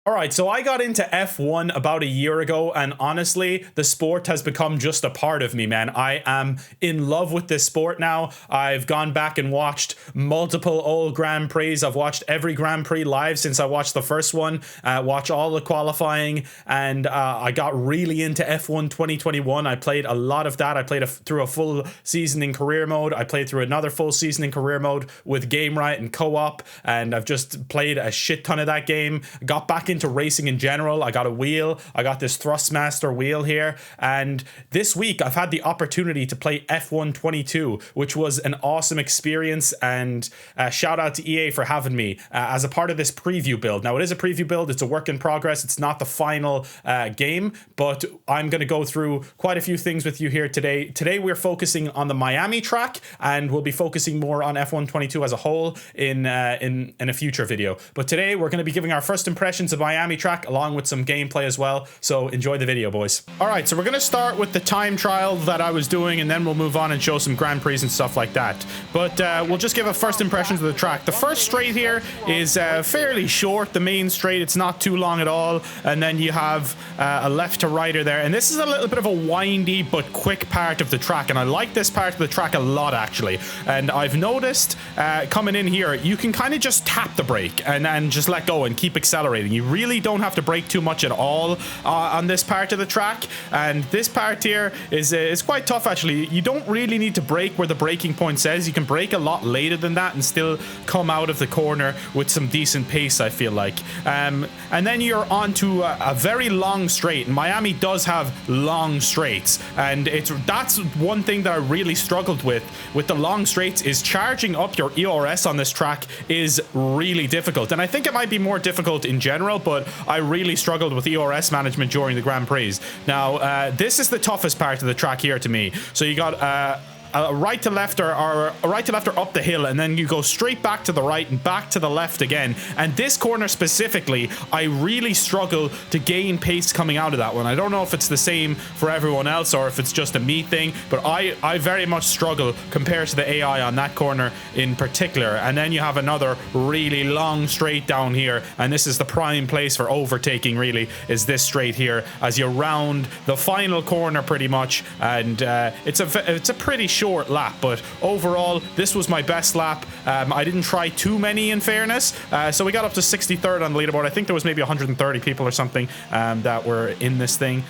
All right, so I got into F1 about a year ago, and honestly, the sport has become just a part of me, man. I am in love with this sport now. I've gone back and watched multiple old Grand Prix. I've watched every Grand Prix live since I watched the first one, watch all the qualifying, and I got really into F1 2021. I played a lot of that. I played through a full season in career mode. I played through another full season in career mode with Game Right and co-op, and I've just played a shit ton of that game. Got back into racing in general. I got a wheel. I got this Thrustmaster wheel here, and this week I've had the opportunity to play F1 22, which was an awesome experience, and shout out to EA for having me as a part of this preview build. Now, it is a preview build. It's a work in progress. It's not the final game, but I'm going to go through quite a few things with you here today. Today we're focusing on the Miami track, and we'll be focusing more on F1 22 as a whole in a future video. But today we're going to be giving our first impressions of Miami track along with some gameplay as well, so enjoy the video, boys. All right, so we're going to start with the time trial that I was doing, and then we'll move on and show some Grand Prix and stuff like that. But we'll just give a first impressions of the track. The first straight here is fairly short, the main straight. It's not too long at all, and then you have a left to righter there, and this is a little bit of a windy but quick part of the track, and I like this part of the track a lot, actually. And I've noticed coming in here, you can kind of just tap the brake and just let go and keep accelerating. You really don't have to brake too much at all on this part of the track, and this part here is quite tough, actually. You don't really need to brake where the braking point says. You can brake a lot later than that and still come out of the corner with some decent pace, I feel like. And then you're onto a very long straight, and Miami does have long straights, and that's one thing that I really struggled with the long straights, is charging up your ERS on this track is really difficult, and I think it might be more difficult in general, but I really struggled with ERS management during the Grand Prix. Now, this is the toughest part of the track here to me. So you got a right to left or a right to left or up the hill, and then you go straight back to the right and back to the left again. And this corner specifically, I really struggle to gain pace coming out of that one. I don't know if it's the same for everyone else or if it's just a me thing, but I very much struggle compared to the AI on that corner in particular. And then you have another really long straight down here, and this is the prime place for overtaking, really, is this straight here as you round the final corner pretty much. And it's a pretty short lap, but overall this was my best lap. I didn't try too many, in fairness, so we got up to 63rd on the leaderboard. I think there was maybe 130 people or something that were in this thing,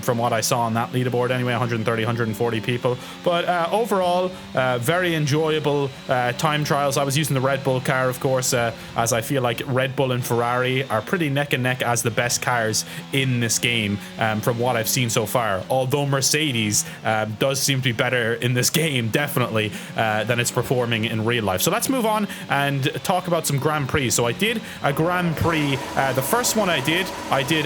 from what I saw on that leaderboard anyway. 130, 140 people, but overall very enjoyable time trials. I was using the Red Bull car, of course, as I feel like Red Bull and Ferrari are pretty neck and neck as the best cars in this game, from what I've seen so far, although Mercedes does seem to be better in this game, definitely, than it's performing in real life. So let's move on and talk about some Grand Prix. So I did a Grand Prix, the first one I did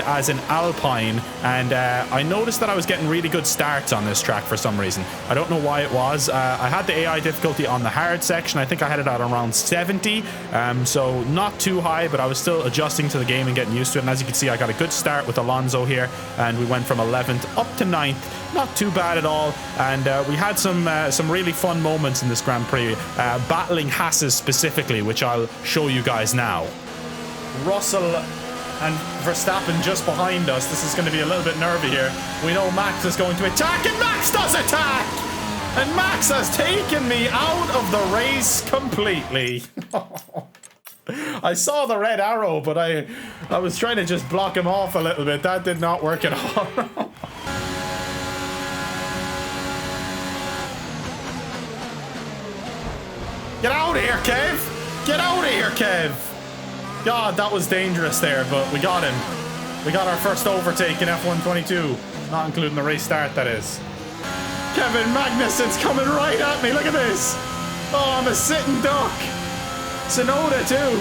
as an Alpine, and I noticed that I was getting really good starts on this track for some reason. I don't know why it was. I had the AI difficulty on the hard section. I think I had it at around 70, so not too high, but I was still adjusting to the game and getting used to it. And as you can see, I got a good start with Alonso here, and we went from 11th up to 9th. Not too bad at all, and we had some really fun moments in this Grand Prix, battling Hasses specifically, which I'll show you guys now. Russell and Verstappen just behind us. This is going to be a little bit nervy here. We know Max is going to attack, and Max does attack! And Max has taken me out of the race completely. I saw the red arrow, but I was trying to just block him off a little bit. That did not work at all. Get out of here, Kev! Get out of here, Kev! God, that was dangerous there, but we got him. We got our first overtake in F1 22. Not including the race start, that is. Kevin Magnussen's coming right at me, look at this! Oh, I'm a sitting duck! Sonoda, too!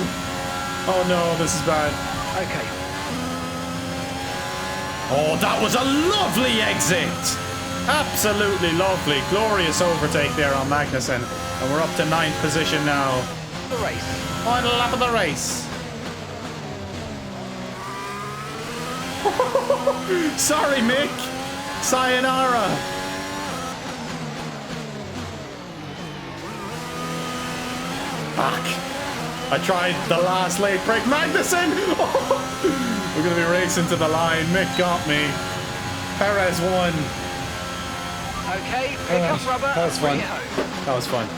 Oh no, this is bad. Okay. Oh, that was a lovely exit! Absolutely lovely. Glorious overtake there on Magnussen. And we're up to 9th position now. The race. Final lap of the race. Sorry, Mick. Sayonara. Fuck. I tried the last late break. Magnussen! We're going to be racing to the line. Mick got me. Perez won. Okay, pick up rubber. That was fun. That was fun.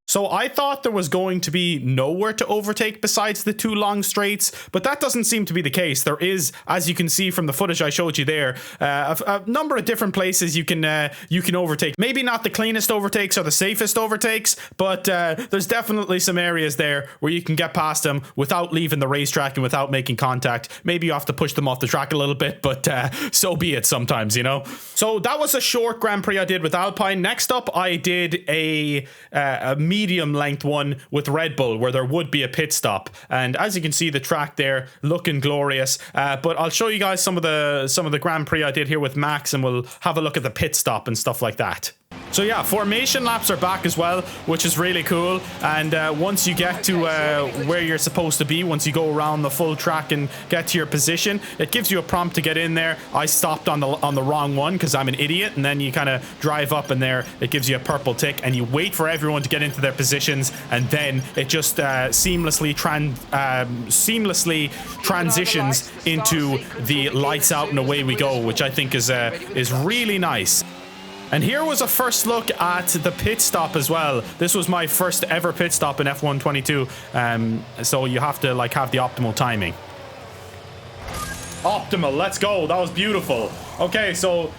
So I thought there was going to be nowhere to overtake besides the two long straights, but that doesn't seem to be the case. There is, as you can see from the footage I showed you there, a number of different places you can overtake. Maybe not the cleanest overtakes or the safest overtakes, but there's definitely some areas there where you can get past them without leaving the racetrack and without making contact. Maybe you have to push them off the track a little bit, but so be it sometimes, you know? So that was a short Grand Prix I did with Alpine. Next up, I did a medium length one with Red Bull where there would be a pit stop, and as you can see the track there looking glorious, but I'll show you guys some of the Grand Prix I did here with Max, and we'll have a look at the pit stop and stuff like that. So yeah, formation laps are back as well, which is really cool. And once you get to where you're supposed to be, once you go around the full track and get to your position, it gives you a prompt to get in there. I stopped on the wrong one because I'm an idiot, and then you kind of drive up, and there it gives you a purple tick, and you wait for everyone to get into their positions, and then it just seamlessly transitions into the lights out and away we go, which I think is really nice. And here was a first look at the pit stop as well. This was my first ever pit stop in F1 22. So you have to like have the optimal timing. Optimal, let's go. That was beautiful. Okay, so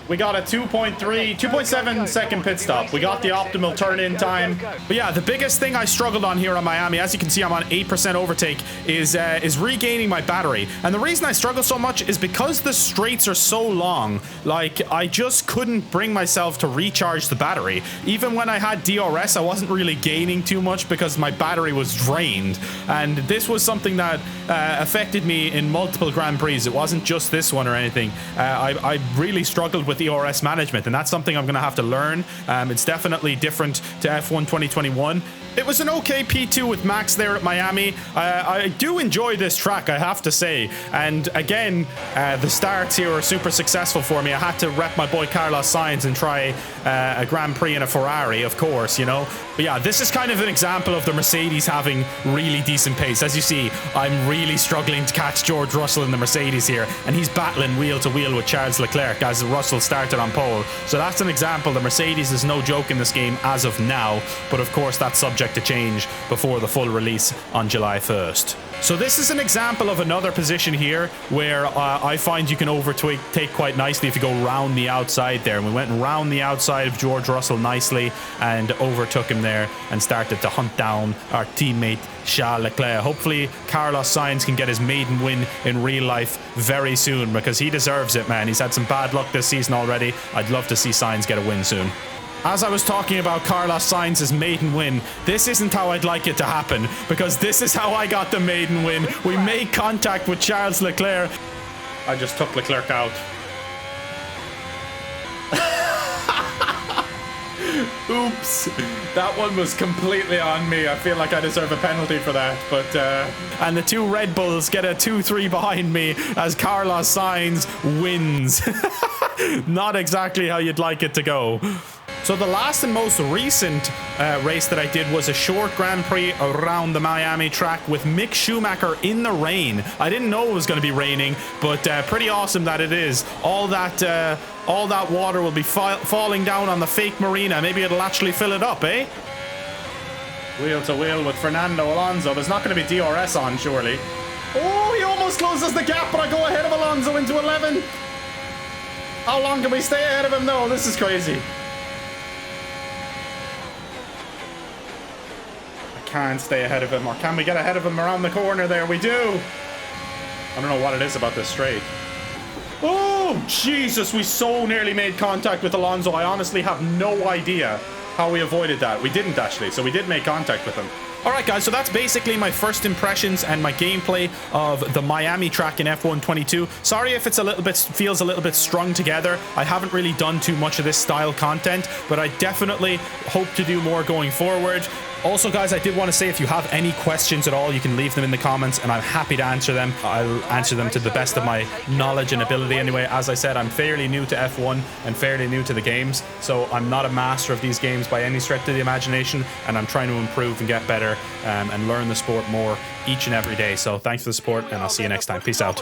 we got a 2.7 second pit stop. We got the optimal turn-in time. But yeah, the biggest thing I struggled on here on Miami, as you can see, I'm on 8% overtake, is regaining my battery. And the reason I struggle so much is because the straights are so long. Like, I just couldn't bring myself to recharge the battery. Even when I had DRS, I wasn't really gaining too much because my battery was drained. And this was something that affected me in multiple Grand Prix. It wasn't just this one or anything. I really struggled with ERS management, and that's something I'm going to have to learn. It's definitely different to F1 2021. It was an okay P2 with Max there at Miami. I do enjoy this track, I have to say. And again, the starts here are super successful for me. I had to rep my boy Carlos Sainz and try a Grand Prix in a Ferrari, of course, you know. But yeah, this is kind of an example of the Mercedes having really decent pace. As you see, I'm really struggling to catch George Russell in the Mercedes here, and he's battling wheel to wheel with Charles Leclerc as Russell started on pole. So that's an example. The Mercedes is no joke in this game as of now, but of course that's subject to change before the full release on July 1st. So this is an example of another position here where I find you can overtake quite nicely if you go round the outside there. And we went round the outside of George Russell nicely and overtook him there and started to hunt down our teammate Charles Leclerc. Hopefully Carlos Sainz can get his maiden win in real life very soon, because he deserves it, man. He's had some bad luck this season already. I'd love to see Sainz get a win soon. As I was talking about Carlos Sainz's maiden win, this isn't how I'd like it to happen, because this is how I got the maiden win. We made contact with Charles Leclerc. I just took Leclerc out. Oops, that one was completely on me. I feel like I deserve a penalty for that, but and the two Red Bulls get a 2-3 behind me as Carlos Sainz wins. Not exactly how you'd like it to go. So the last and most recent race that I did was a short Grand Prix around the Miami track with Mick Schumacher in the rain. I didn't know it was going to be raining, but pretty awesome that it is. All that water will be falling down on the fake marina. Maybe it'll actually fill it up, eh? Wheel to wheel with Fernando Alonso. There's not going to be DRS on, surely. Oh, he almost closes the gap, but I go ahead of Alonso into 11. How long can we stay ahead of him? No, this is crazy. Can't stay ahead of him, or can we get ahead of him around the corner there? We do. I don't know what it is about this straight. Oh Jesus, we so nearly made contact with Alonso. I honestly have no idea how we avoided that. We didn't actually, so we did make contact with him. Alright guys, so that's basically my first impressions and my gameplay of the Miami track in F1 22. Sorry if it's feels a little bit strung together. I haven't really done too much of this style content, but I definitely hope to do more going forward. Also, guys, I did want to say, if you have any questions at all, you can leave them in the comments, and I'm happy to answer them. I'll answer them to the best of my knowledge and ability anyway. As I said, I'm fairly new to F1 and fairly new to the games, so I'm not a master of these games by any stretch of the imagination, and I'm trying to improve and get better and learn the sport more each and every day. So thanks for the support, and I'll see you next time. Peace out.